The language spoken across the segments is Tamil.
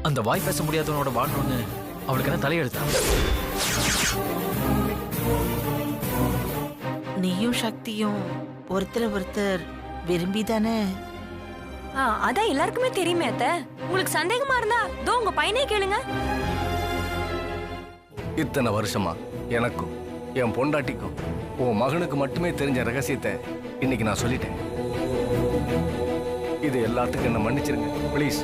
அந்த வாய் பேச முடியாதவனோட வாழணும்னு அவளுக்கு என்ன தலையெழுத்தா? நீயும் சக்தியும் ஒருத்தர் விரும்பிதானே? அதான் எல்லாருக்குமே தெரியுமே அத்தை. உங்களுக்கு சந்தேகமா இருந்தா தோ உங்க பையனே கேளுங்க. இத்தனை வருஷமா எனக்கும் என் பொண்டாட்டிக்கும் உன் மகனுக்கு மட்டுமே தெரிஞ்ச ரகசியத்தை இன்னைக்கு நான் சொல்லிட்டேன். இது எல்லாத்துக்கும் என்ன மன்னிச்சிருங்க ப்ளீஸ்.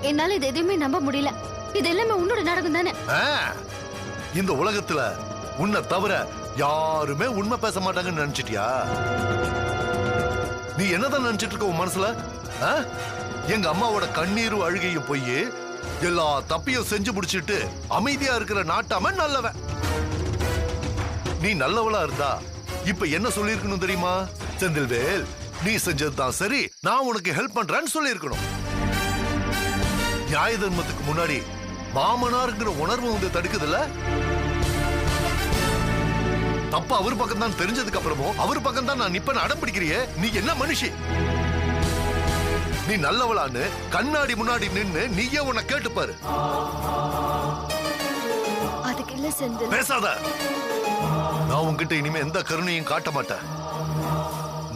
என்னால இது எதுவுமே நம்ப முடியல. இது எல்லாமே உன்னோட நாடகம் தானே? இந்த உலகத்துல உன்னை தவிர யாருமே உண்மை பேச மாட்டாங்கன்னு நினைச்சிட்டியா? நீ என்னதான் நினைச்சிட்டு இருக்க உன் மனசுல? எங்க அம்மாவோட கண்ணீரும் அழுகையும் போய் எல்லா தப்பையும் செஞ்சு முடிச்சிட்டு அமைதியா இருக்கிற நாட்டாம நல்லவன். நீ நல்லவளா இருந்தா இப்ப என்ன சொல்லிருக்கணும் தெரியுமா? செந்தில்வேல், நீ செஞ்சதுதான் சரி, நான் உனக்கு ஹெல்ப் பண்றேன்னு சொல்லிருக்கணும். நியாய தர்மத்துக்கு முன்னாடி மாமனாருங்கிற உணர்வு வந்து தடுக்குதுல்ல? தப்ப அவர் பக்கம் தான் தெரிஞ்சதுக்கு அப்புறமும் அவர் பக்கம் தான் நான் நிப்பேன் அடம் பிடிக்கிறியே, நீ என்ன மனுஷி? நீ நல்லவளான்னு கண்ணாடி முன்னாடி நின்னு நீயே உன்னை கேட்டுப்பாரு. அதுக்கு இல்ல செந்தில். பேசாத. நான் உன்கிட்ட இனிமே எந்த கருணையும் காட்ட மாட்டேன்.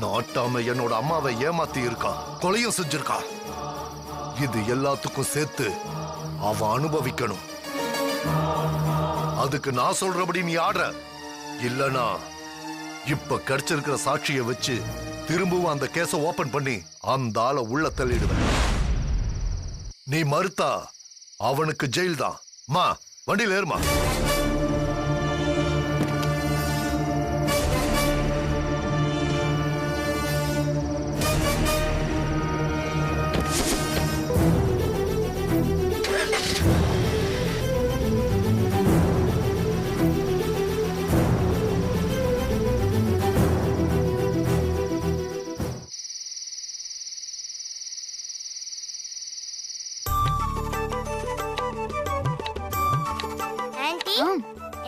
நாட்டாம என்னோட அம்மாவை ஏமாத்தி இருக்கா, கொலையும் செஞ்சிருக்கா. இது எல்லாத்துக்கும் சேர்த்து அவ அனுபவிக்கணும். அதுக்கு நான் சொல்றபடி நீ ஆடுற. இல்லனா இப்ப கிடைச்சிருக்கிற சாட்சியை வச்சு திரும்பவும் அந்த கேஸ ஓபன் பண்ணி அந்த ஆளை உள்ள தள்ளிடுவேன். நீ மறுத்தா அவனுக்கு ஜெயில் தான். மா, வண்டியில ஏறுமா.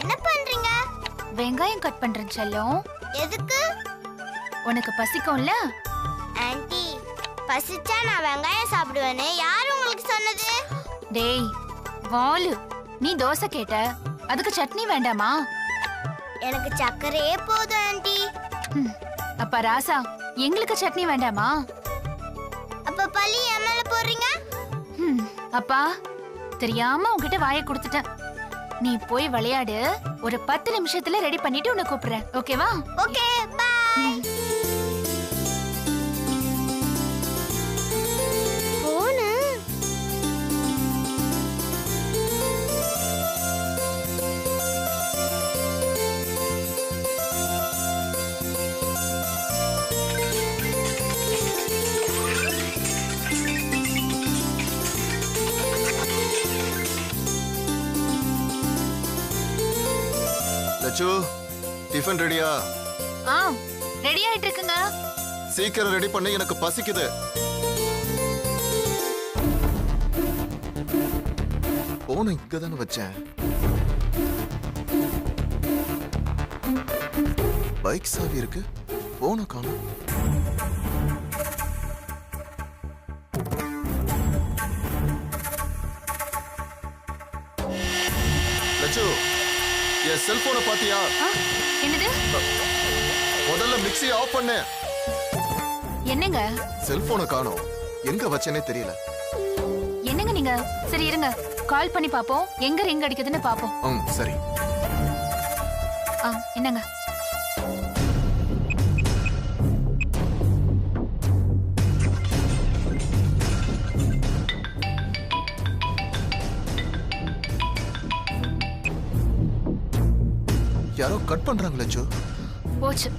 என்ன பண்றீங்க? வெங்காயம் கட் பண்றேன் செல்லம். எதுக்கு? உனக்கு பசிக்கும்ல? ஆன்ட்டி, பசிச்சா நான் வெங்காயம் சாப்பிடுவேன்னு யார் உங்களுக்கு சொன்னது? டேய் வாலு, நீ தோசை கேட்ட, அதுக்கு சட்னி வேண்டாமா? எனக்கு சக்கரையே போதும் ஆன்ட்டி. அப்ப ராசா, எங்களுக்கு சட்னி வேண்டாமா? அப்ப பள்ளி என் மேல போடுறீங்க? அப்பா, தெரியாம உன்கிட்ட வாயை கொடுத்துட்டேன். நீ போய் விளையாடு. ஒரு 10 நிமிஷத்துல ரெடி பண்ணிட்டு உன்னை கூப்பிடுறேன். ஓகேவா? Okay, bye. Phone. Latchu, tiffin ரெடியா? ரெடி ஆயிட்டு இருக்குங்க. சீக்கிரம் ரெடி பண்ணி, எனக்கு பசிக்குது. போன இங்க தானே வச்சேன். பைக் சாவி இருக்கு, போன காணோம். லட்சு, என் செல்போனை பாத்தியா? என்னது? முதல்ல மிக்ஸி ஆஃப் பண்ணு. என்னங்க? செல்போனை காணோம், எங்க வச்சேனே தெரியல. என்னங்க நீங்க? சரி இருங்க, கால் பண்ணி பாப்போம், எங்க ரிங் அடிக்குதுன்னு பாப்போம். சரி. என்னங்க? யாரோ கட் பண்றாங்க லட்சு. போச்சு.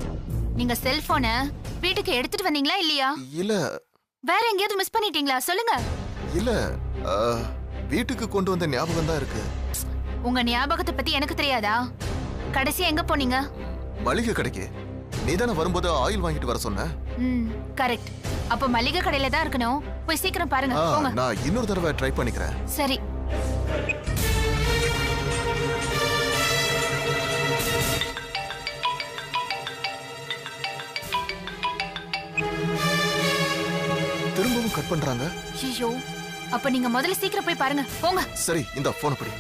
நீங்க செல்போனை வீட்டுக்கு எடுத்துட்டு வந்தீங்களா இல்லையா? இல்ல. வேற எங்கேயாவது மிஸ் பண்ணிட்டீங்களா? சொல்லுங்க. இல்ல, வீட்டுக்கு கொண்டு வந்த ஞாபகம் தான் இருக்கு. உங்க ஞாபகத்தை பத்தி எனக்கு தெரியாதா? கடைசியா எங்க போனீங்க? மளிகை கடைக்கு. நீதானே வரும்போது ஆயில் வாங்கிட்டு வர சொன்ன. கரெக்ட். அப்ப மளிகை கடையில தான் இருக்கணும். போய் சீக்கிரம் பாருங்க. போங்க. நான் இன்னொரு தடவை ட்ரை பண்ணிக்கிறேன். சரி. பண்றாங்க? ஐயோ, அப்ப நீங்க முதல்ல சீக்கிரம் போய் பாருங்க. போங்க. சரி, இந்த போன் படி.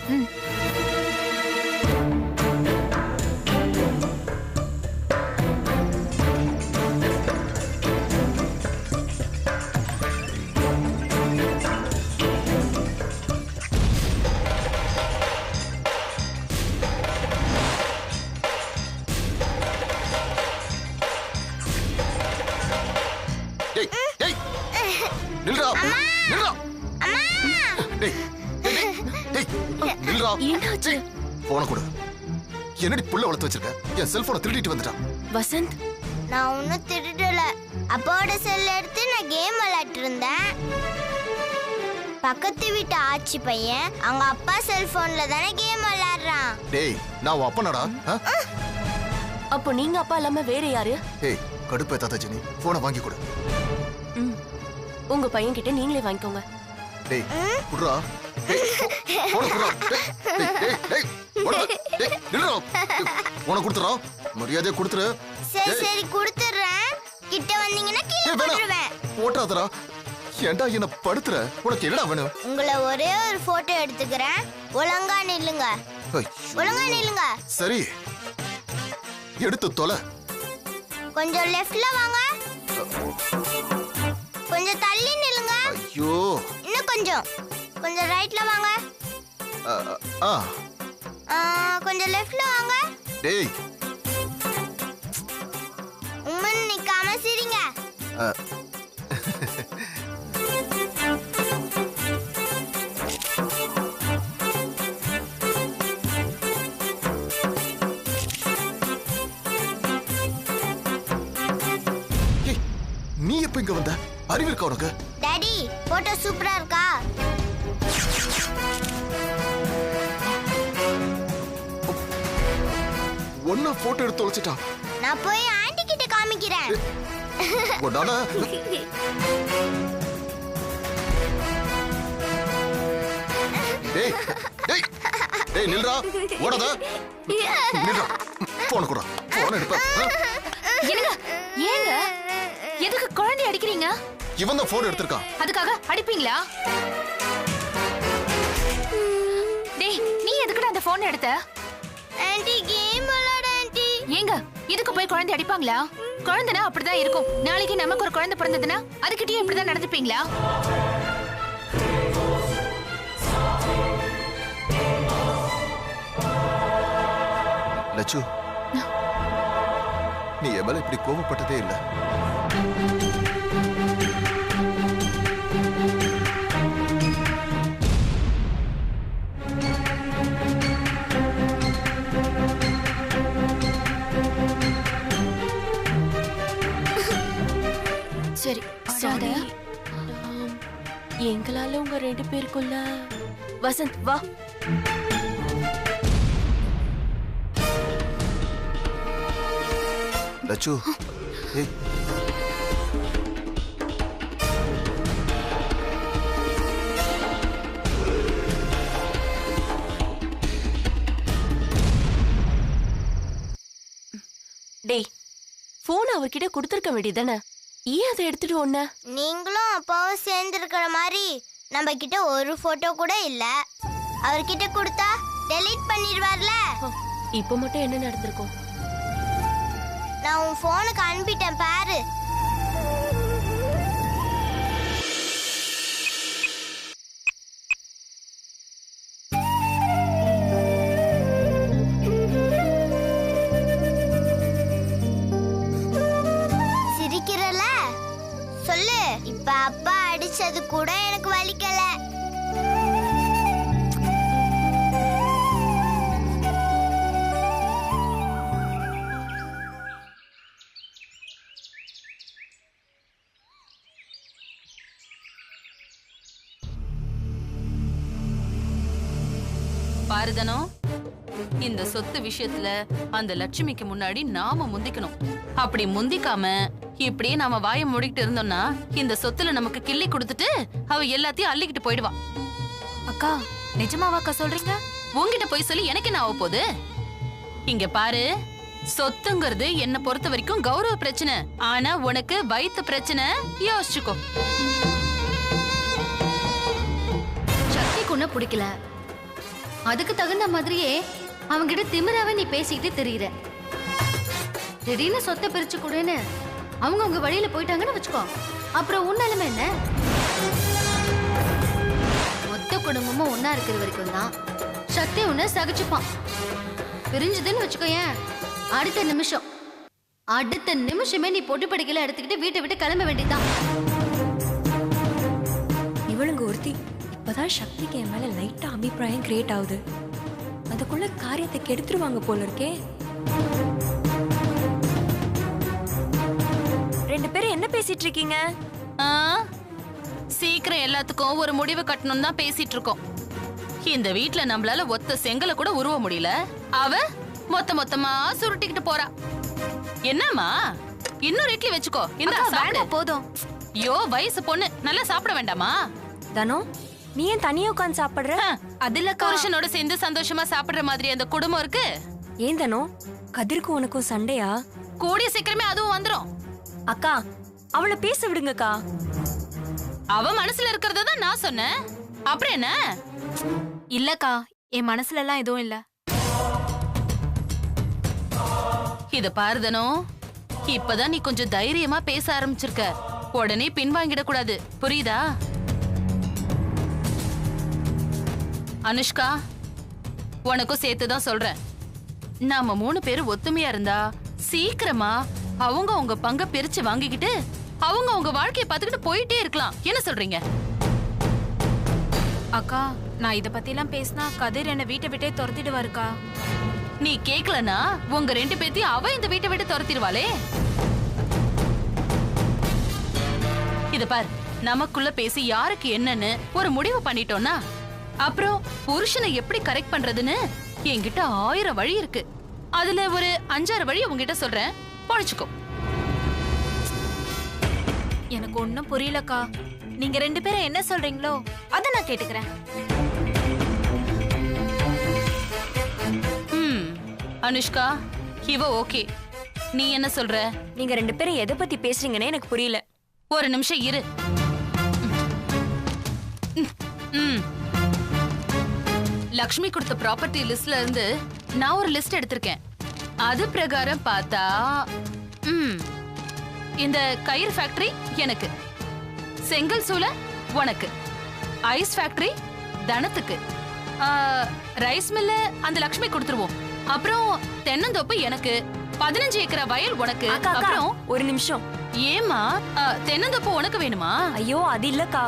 நில்றா நில்றா டேய் டேய் நில்றா. என்னாச்சு? போன கொடு. என்னடி புள்ள வளர்த்து வச்சிருக்க? என் செல்போனை திருடிட்டு வந்துட்டான். வசந்த், நான் ஒன்னும் திருடல. அப்பாவோட செல் எடுத்து நான் கேம் விளையாட்டு இருந்தேன். பக்கத்து வீட்டு ஆச்சி பையன் அவங்க அப்பா செல்போன்ல தானே கேம் விளையாடுறான். டேய், நான் உன் அப்பனடா. அப்போ நீங்க அப்பா இல்லாம வேற யாரு? ஏய், கடுப்பேத்தாத ஜெனி. போனை வாங்கி கொடு. உங்க பையன் கிட்ட நீங்களே வாங்கிக்கோங்க. டேய், குடுறா. டேய், போனை குடுறா. டேய், டேய், டேய், போடா. டேய், நில்றா. போனை கொடுத்துறா. மரியாதையா கொடுத்துரு. சரி சரி கொடுத்துறேன். கிட்ட வந்தீங்கன்னா கீழே போட்டுருவேன். போட்டாதடா. ஏன்டா என்ன படுத்துற? உனக்கு என்னடா வேணும்? உங்களை ஒரே ஒரு போட்டோ எடுத்துக்கிறேன். ஒழுங்கா நில்லுங்க. ஒழுங்கா நில்லுங்க. சரி, எடுத்து தொலை. கொஞ்சம் லெஃப்ட்ல வாங்க. கொஞ்சம் தள்ளி நில்லுங்க. ஐயோ, இன்னும் கொஞ்சம். கொஞ்சம் ரைட்ல வாங்க. கொஞ்சம் லெஃப்ட்ல வாங்க. டேய், உம்மன் நிக்காம சிரிங்க. நீ எப்ப இங்க வந்த? அறிவு இருக்கா உனக்கு? டாடி, போட்டோ சூப்பரா இருக்கா? ஒன்னா போட்டோ எடுத்து தொலைச்சிட்டான். நான் போய் ஆண்டி கிட்ட காமிக்கிறேன். உன்னால டேய் டேய் டேய் நில்றா. ஓடாத. நில்றா. போன் குடுறா. போன் எடுப்பா. என்னங்க? ஏங்க? எதுக்கு குழந்தை அடிக்கிறீங்க? இவன் தான் போன் எடுத்திருக்கான். அதுக்காக அடிப்பீங்களா? டேய், நீ எதுக்குடா அந்த போன் எடுத்த? ஆண்டி கேம் விளையாட ஆண்டி. ஏங்க, இதுக்கு போய் குழந்தை அடிப்பாங்களா? குழந்தைனா அப்படிதான் இருக்கும். நாளைக்கு நமக்கு ஒரு குழந்தை பிறந்ததுன்னா அதுக்கிட்டயும் இப்படிதான் நடந்துப்பீங்களா? லட்சு, நீ என் மேல இப்படி கோபப்பட்டதே இல்ல. சரி, ராதா. எங்களால உங்க 2 பேருக்குள்ள. வசந்த் வா. லட்சு, ஏய், டேய், போன் அவர்கிட்ட கொடுத்துருக்க வேண்டியதானே? ஏன் அதை எடுத்துட்டு ஒண்ண? நீங்களும் அப்பாவும் சேர்ந்து இருக்கிற மாதிரி நம்ம கிட்ட ஒரு போட்டோ கூட இல்ல. அவர்கிட்ட கொடுத்தா டெலீட் பண்ணிடுவார்ல. இப்ப மட்டும் என்ன நடந்திருக்கும்? நான் உன் போனுக்கு அனுப்பிட்டேன் பாரு. சிரிக்கிறல? சொல்லு. இப்ப அப்பா அடிச்சது கூட எனக்கு வலிக்கல. பாரதனோ, இந்த சொத்து விஷயத்துல அந்த லட்சுமிக்கு முன்னாடி நாம முந்திக்கணும். அப்படி முந்திக்காம இப்படியே நாம வாயை மூடிக்கிட்டு இருந்தோம்னா இந்த சொத்துல நமக்கு கிள்ளி கொடுத்துட்டு அவ எல்லாத்தையும் அள்ளிக்கிட்டு போயிடுவா. அக்கா, நிஜமாவாக்கா சொல்றீங்க? உன்கிட்ட போய் சொல்லி எனக்கு என்ன ஆக போகுது? இங்க பாரு, சொத்துங்கிறது என்ன பொறுத்த வரைக்கும் கௌரவ பிரச்சனை. ஆனா உனக்கு வயித்து பிரச்சனை. யோசிச்சுக்கோ. உன்னை பிடிக்கல. அதுக்கு தகுந்த மாதிரியே அவங்கிட்ட திமிராவே நீ பேசிக்கிட்டு தெரியுற. திடீர்னு சொத்தை பிரிச்சு கொடுன்னு அவங்க உங்க வழியில போயிட்டாங்கன்னு வச்சுக்கோ, அப்புறம் உன் நிலைமை என்ன? மொத்த குடும்பமும் ஒன்னா இருக்கிற வரைக்கும் தான் சக்தி உன்னை சகிச்சுப்பான். பிரிஞ்சுதுன்னு வச்சுக்கோயேன், அடுத்த நிமிஷமே நீ பொட்டு படிக்கல எடுத்துக்கிட்டு வீட்டை விட்டு கிளம்ப வேண்டியதான். இவளுங்க ஒருத்தி இப்பதான் சக்திக்கு என் மேல லைட்டா அபிப்பிராயம் கிரியேட் ஆகுது. அதுக்குள்ள காரியத்தை கெடுத்துருவாங்க போல இருக்கே. ரெண்டு பேரும் என்ன பேசிட்டு இருக்கீங்க? சீக்கிரம் எல்லாத்துக்கும் ஒரு முடிவு கட்டணும் தான் பேசிட்டு இருக்கோம். இந்த வீட்ல நம்மளால ஒத்த செங்கலை கூட உருவ முடியல, அவ மொத்தமா சுருட்டிக்கிட்டு போறா. என்னம்மா, இன்னொரு இட்லி வச்சுக்கோ. இந்த சாப்பிடு. போதும். யோ, வயசு பொண்ணு, நல்லா சாப்பிட வேண்டாமா? தனோ, நீ ஏன் தனியா உட்கார்ந்து சாப்பிடுற? அதுல புருஷனோட சேர்ந்து சந்தோஷமா சாப்பிடுற மாதிரி அந்த குடும்பம் இருக்கு. ஏன் தனோ, கதிர்க்கும் உனக்கும் சண்டையா? கூடிய சீக்கிரமே அதுவும் வந்துரும். அக்கா, அவளை பேச விடுங்கக்கா. அவ மனசுல இருக்கிறத தான் நான் சொன்னேன். அப்புறம் என்ன? இல்லக்கா, என் மனசுல எல்லாம் எதுவும் இல்ல. இத பாருதனோ, இப்பதான் நீ கொஞ்சம் தைரியமா பேச ஆரம்பிச்சிருக்க. உடனே பின்வாங்கிட கூடாது, புரியுதா? அனுஷ்கா, உனக்கும் சேர்த்துதான் சொல்றேன். நாம 3 பேரும் ஒத்துமையா இருந்தா சீக்கிரமா அவங்க உங்க பங்க பிரிச்சு வாங்கிக்கிட்டு அவங்க உங்க வாழ்க்கையை பார்த்துக்கிட்டு போயிட்டே இருக்கலாம். என்ன சொல்றீங்க? அக்கா, நான் இத பத்தி எல்லாம் பேசினா கதிர் என்ன வீட்டை விட்டே துரத்திடுவாருக்கா. நீ கேக்கலனா உங்க 2 பேத்தையும் அவ இந்த வீட்டை விட்டு துரத்திடுவாளே. இத பாரு, நமக்குள்ள பேசி யாருக்கு என்னன்னு ஒரு முடிவு பண்ணிட்டோம்னா அப்புறம் புருஷனை எப்படி கரெக்ட் பண்றதுன்னு என்கிட்ட 1000 வழி இருக்கு. அதுல ஒரு 5-6 வழி உங்ககிட்ட சொல்றேன், பொழைச்சுக்கோ. எனக்கு ஒண்ணும் புரியலக்கா. நீங்க 2 பேரும் என்ன சொல்றீங்களோ அத நான் கேட்டுக்கிறேன். அனுஷ்கா, இவ ஓகே. நீ என்ன சொல்ற? நீங்க 2 பேரும் எதை பத்தி பேசுறீங்கன்னு எனக்கு புரியல. ஒரு நிமிஷம் இரு. லக்ஷ்மி கொடுத்த ப்ராப்பர்ட்டி லிஸ்ட்ல இருந்து நான் ஒரு லிஸ்ட் எடுத்திருக்கேன். அது பிரகாரம் பார்த்தா இந்த கயிறு ஃபேக்டரி எனக்கு, செங்கல் சூளை உனக்கு, ஐஸ் ஃபேக்டரி தனத்துக்கு, ரைஸ் மில்ல அந்த லக்ஷ்மி கொடுத்துருவோம். அப்புறம் தென்னந்தோப்பு எனக்கு, 15 ஏக்கரா வயல் உனக்கு. அப்புறம் ஒரு நிமிஷம். ஏமா, தென்னந்தோப்பு உனக்கு வேணுமா? ஐயோ, அது இல்லக்கா.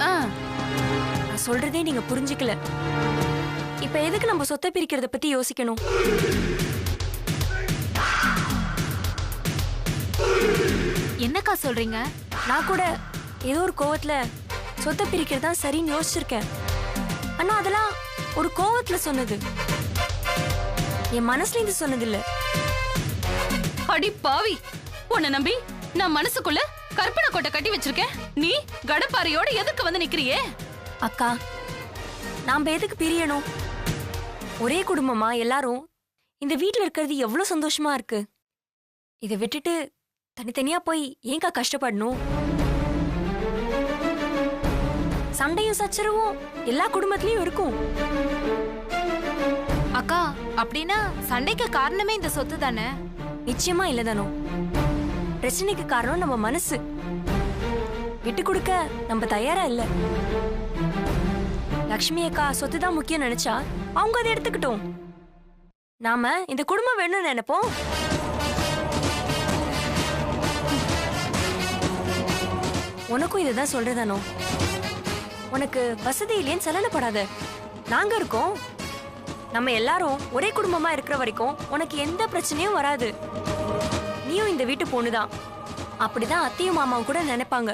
நான் சொல்றதே நீங்க புரிஞ்சுக்கல. இப்ப எதுக்கு நம்ம சொத்தை பிரிக்கிறத பத்தி யோசிக்கணும்? என்னக்கா சொல்றீங்க? நான் கூட ஏதோ ஒரு கோவத்துல சொத்தை பிரிக்கிறதா சரின்னு யோசிச்சிருக்கேன். ஆனா அதெல்லாம் ஒரு கோவத்துல சொன்னது, என் மனசுல இருந்து சொன்னது இல்ல. அடி பாவி, உன்னை நம்பி நான் மனசுக்குள்ள கற்பனை கோட்டை கட்டி வச்சிருக்கேன். நீ கடப்பாறையோட எதுக்கு வந்து நிக்கிறியே? அக்கா, நாம எதுக்கு பிரியணும்? ஒரே குடும்பமா எல்லாரும் இந்த வீட்டுல இருக்கிறது எவ்வளவு சந்தோஷமா இருக்கு. இதை விட்டுட்டு தனித்தனியா போய் ஏங்கா கஷ்டப்படணும்? சண்டையும் சச்சரவும் எல்லா குடும்பத்திலயும் இருக்கும். அக்கா, அப்படின்னா சண்டைக்கு காரணமே இந்த சொத்து தானே? நிச்சயமா இல்லதானோ. பிரச்சனைக்கு காரணம் நம்ம மனசு. விட்டு கொடுக்க நம்ம தயாரா இல்ல. லக்ஷ்மி அக்கா சொத்து தான் முக்கியம் நினைச்சா அவங்க அதை எடுத்துக்கிட்டோம். நாம இந்த குடும்பம் வேணும்னு நினைப்போம். உனக்கும் இதுதான் சொல்றதானோ? உனக்கு வசதி இல்லைன்னு சலனப்படாத. நாங்க இருக்கோம். நம்ம எல்லாரும் ஒரே குடும்பமா இருக்கிற வரைக்கும் உனக்கு எந்த பிரச்சனையும் வராது. நீயும் இந்த வீட்டு பொண்ணுதான். அப்படிதான் அத்தையும் மாமாவும் கூட நினைப்பாங்க.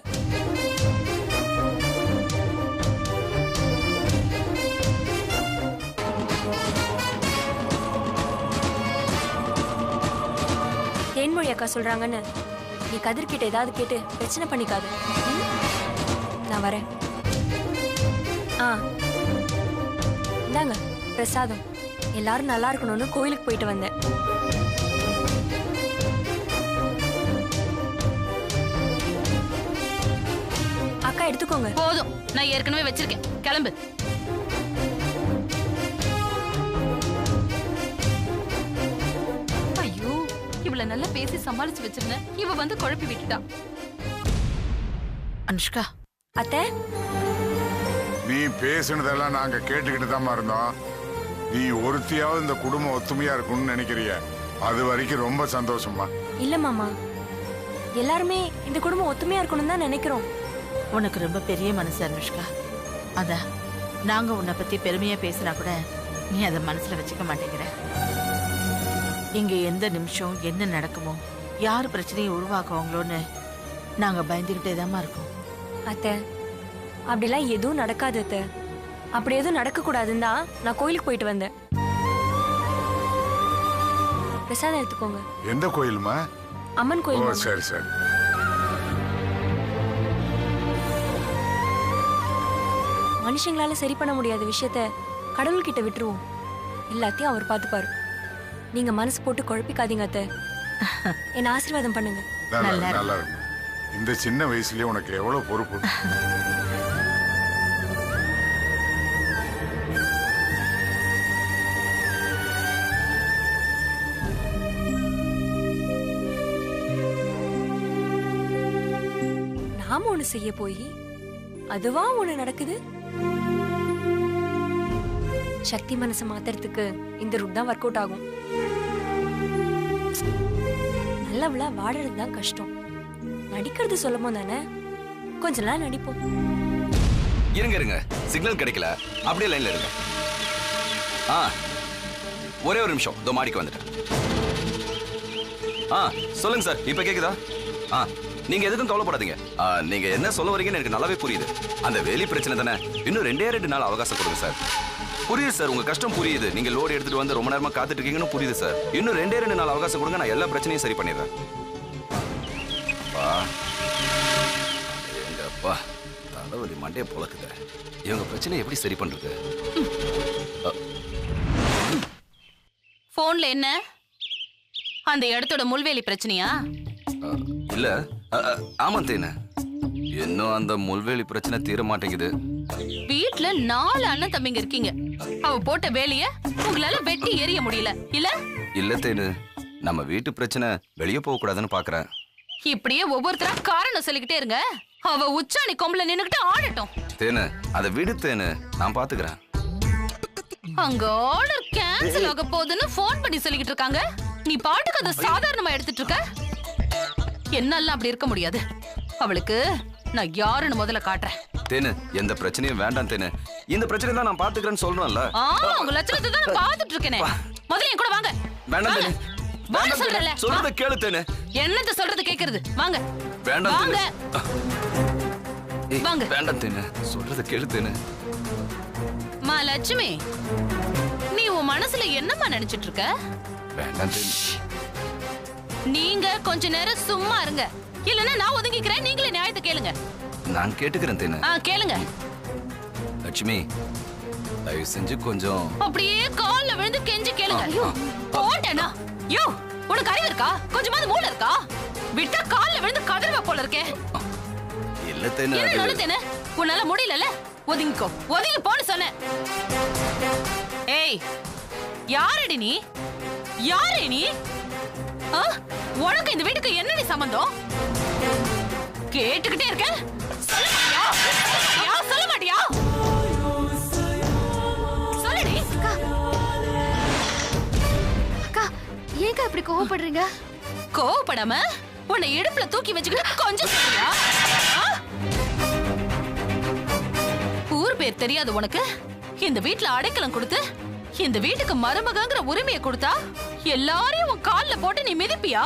தேன்மொழி அக்கா சொல்றாங்கன்னு நீ கதிர்கிட்ட ஏதாவது கேட்டு பிரச்சனை பண்ணிக்காது. நான் வரேன். இந்தாங்க பிரசாதம். எல்லாரும் நல்லா இருக்கணும்னு கோயிலுக்கு போயிட்டு வந்தேன். அக்கா எடுத்துக்கோங்க. போதும், நான் ஏற்கனவே வச்சிருக்கேன். கிளம்பு. இவள நல்லா பேசி சமாளிச்சு வச்சிருந்தேன். இவ வந்து குழப்பி விட்டுட்டா. அனுஷ்கா, அத்தை, நீ பேசுனதெல்லாம் நாங்க கேட்டுக்கிட்டு தான் இருந்தோம். நீ ஒருத்தியாவது இந்த குடும்பம் ஒத்துமையா இருக்கும்னு நினைக்கிறிய, அது வரைக்கும் ரொம்ப சந்தோஷமா. இல்ல மாமா, எல்லாருமே இந்த குடும்பம் ஒத்துமையா இருக்கணும் தான் நினைக்கிறோம். உனக்கு ரொம்ப பெரிய மனசு அனுஷ்கா. அதான் நாங்க உன்னை பத்தி பெருமையா பேசினா கூட நீ அதை மனசுல வச்சுக்க மாட்டேங்கிற. இங்க எந்த நிமிஷம் என்ன நடக்குமோ, யார் பிரச்சனையை உருவாக்குவாங்களோன்னு நாங்க பயந்துகிட்டே தான் இருக்கோம். அத்தை, அப்படிலாம் எதுவும் நடக்காது அத்தை. அப்படி எதுவும் நடக்க கூடாதுன்னு தான் நான் கோயிலுக்கு போயிட்டு வந்தேன். பிரசாதம் எடுத்துக்கோங்க. எந்த கோயிலுமா? அம்மன் கோயில். ஓ, சரி சரி. மனுஷங்களால சரி பண்ண முடியாத விஷயத்த கடவுள்கிட்ட விட்டுருவோம். எல்லாத்தையும் அவர் பார்த்துப்பாரு. நீங்க மனசு போட்டு குழப்பிக்காதீங்க அத்தை. என்ன ஆசீர்வாதம் பண்ணுங்க. நல்லா இருக்கும். இந்த சின்ன வயசுலயே உனக்கு எவ்வளவு பொறுப்பு. நாம ஒண்ணு செய்ய போய் அதுவா ஒண்ணு நடக்குது. சக்தி மனசை மாத்துறதுக்கு இந்த ரூட் தான் ஒர்க் அவுட் ஆகும். நல்லவளா வாடுறது தான் கஷ்டம். நடிக்கிறது சொல்லமோ தானே, கொஞ்ச நாள் நடிப்போம். இருங்க, சிக்னல் கிடைக்கல, அப்படியே லைன்ல இருங்க. ஒரே ஒரு நிமிஷம், இதோ மாடிக்கு வந்துட்டேன். சொல்லுங்க சார், இப்ப கேக்குதா? நீங்க எதுக்கும் கவலைப்படாதீங்க. நீங்க என்ன சொல்ல வரீங்கன்னு எனக்கு நல்லாவே புரியுது. அந்த வேலி பிரச்சனை தானே, இன்னும் 2 நாள் அவகாசம் கொடுங்க சார். புரியுது சார், உங்க கஷ்டம் புரியுது. நீங்க லோடு எடுத்துட்டு வந்து ரொம்ப நேரமா காத்துட்டு இருக்கீங்கன்னு புரியுது சார். இன்னும் 2 நாள் அவகாசம் கொடுங்க, நான் எல்லா பிரச்சனையும் சரி பண்ணிடுறேன். எங்கப்பா தலைவலி மண்டைய பொழக்குது. இவங்க பிரச்சனை எப்படி சரி பண்றது? போன்ல என்ன அந்த இடத்தோட முள்வேலி பிரச்சனையா? இல்ல, ஆமா தேனு, இன்னும் அந்த முள்வேலி பிரச்சனை தீர மாட்டேங்குது. வீட்ல 4 அண்ணன் தம்பிங்க இருக்கீங்க. அவ போட்ட வேலைய உங்களால வெட்டி எரிய முடியல இல்ல? இல்ல தேனு, நம்ம வீட்டு பிரச்சனை வெளியே போக கூடாதுன்னு பாக்குறேன். இப்படியே ஒவ்வொருத்தரா காரணம் சொல்லிக்கிட்டே இருங்க. அவ உச்சாணி கொம்புல நின்னுக்கிட்டு ஆடட்டும். தேனு, அதை விடு தேனு, நான் பாத்துக்கிறேன். அங்க ஆர்டர் கேன்சல் ஆக போகுதுன்னு போன் பண்ணி சொல்லிக்கிட்டு இருக்காங்க. நீ பாட்டுக்கு அதை சாதாரணமா எடுத்துட்டு இருக்க. என்னால அப்படி இருக்க முடியாது. அவளுக்கு நான் யாருன்னு முதல்ல காட்டுறேன். தேனு, எந்த பிரச்சனையும் வேண்டாம் தேனு. இந்த பிரச்சனை தான் நான் பாத்துக்கிறேன்னு சொல்றேன்ல. உங்க லட்சணத்தை தான் நான் பாத்துட்டு இருக்கேனே. முதல்ல என் கூட வாங்க. வேண்டாம் தேனு, வாங்க சொல்றல. சொல்றத கேளு தேனு. என்னத்த சொல்றது கேக்குறது? வாங்க. வேண்டாம் தேனு. வாங்க. வேண்டாம் தேனு, சொல்றத கேளு தேனு. மா லட்சுமி, நீ உன் மனசுல என்னமா நினைச்சிட்டு இருக்க? வேண்டாம் தேனு. நீங்க கொஞ்ச நேரம் சும்மா இருங்க, இல்லன்னா நான் ஒதுங்கிக்கிறேன். நீங்களே நியாயத்தை கேளுங்க. நான் கேட்டுக்கிறேன் தேனு. கேளுங்க. லட்சுமி, தயவு செஞ்சு கொஞ்சம் அப்படியே கால்ல விழுந்து கெஞ்சி கேளுங்க. போட்டேனா? யோ, உனக்கு அறிவு இருக்கா? கொஞ்சமாவது மூளை இருக்கா? விட்டா கால்ல விழுந்து கதறுவ போல இருக்கே. இல்ல தேனு, என்ன தேனு, உன்னால முடியலல? ஒதுங்கிக்கோ, ஒதுங்கி போன்னு சொன்னேன். ஏய், யாரடி நீ? யாரே நீ? உனக்கு இந்த வீட்டுக்கு என்னடி சம்பந்தம்? கேட்டுக்கிட்டே இருக்க. சொல்ல மாட்டியா? சொல்லுடி. அக்கா, ஏங்க இப்படி கோவப்படுறீங்க? கோவப்படாம உன்னை இடுப்புல தூக்கி வச்சுக்கிட்டு கொஞ்சம் சொல்றியா? ஊர் பேர் தெரியாது உனக்கு? இந்த வீட்டுல அடைக்கலம் கொடுத்து இந்த வீட்டுக்கு மருமகங்கிற உரிமையை கொடுத்தா எல்லாரையும் உன் கால்ல போட்டு நீ மிதிப்பியா?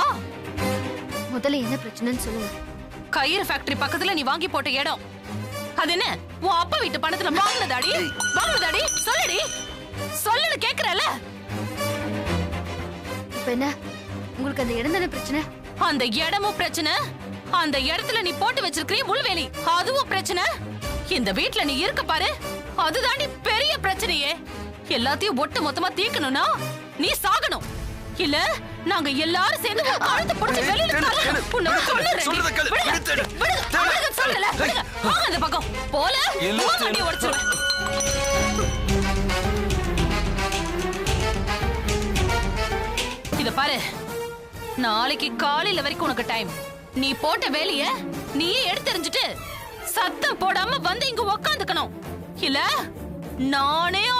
முதல்ல என்ன பிரச்சனைன்னு சொல்லுங்க. கயிறு ஃபேக்டரி பக்கத்துல நீ வாங்கி போட்ட இடம் அது என்ன? உன் அப்பா வீட்டு பணத்துல வாங்கினதாடி? வாங்கினதாடி? சொல்லுடி. சொல்லுன்னு கேக்குறல. இப்ப என்ன உங்களுக்கு அந்த இடம் தானே பிரச்சனை? அந்த இடமும் பிரச்சனை, அந்த இடத்துல நீ போட்டு வச்சிருக்கிற முள்வேலி அதுவும் பிரச்சனை. இந்த வீட்டுல நீ இருக்க பாரு, அதுதாண்டி பெரிய பிரச்சனையே. எல்லாத்தையும் ஒட்டு மொத்தமா தீக்கணும்னா நீ சாகணும். இல்ல நாங்க எல்லாரும் சேர்ந்து கழுத்தை பிடிச்சு வெளியில தள்ளணும். உன்னை கொல்லுறேன். சொல்லல. வாங்க அந்த பக்கம். போல வண்டி ஓடிச்சிருவேன். இத பாரு, நாளைக்கு காலையில வரைக்கும் உனக்கு டைம். நீ போட்ட வேலைய நீயே எடுத்தெறிஞ்சிட்டு சத்தம் போடாம வந்து இங்க உக்காந்துக்கணும். இல்ல நானே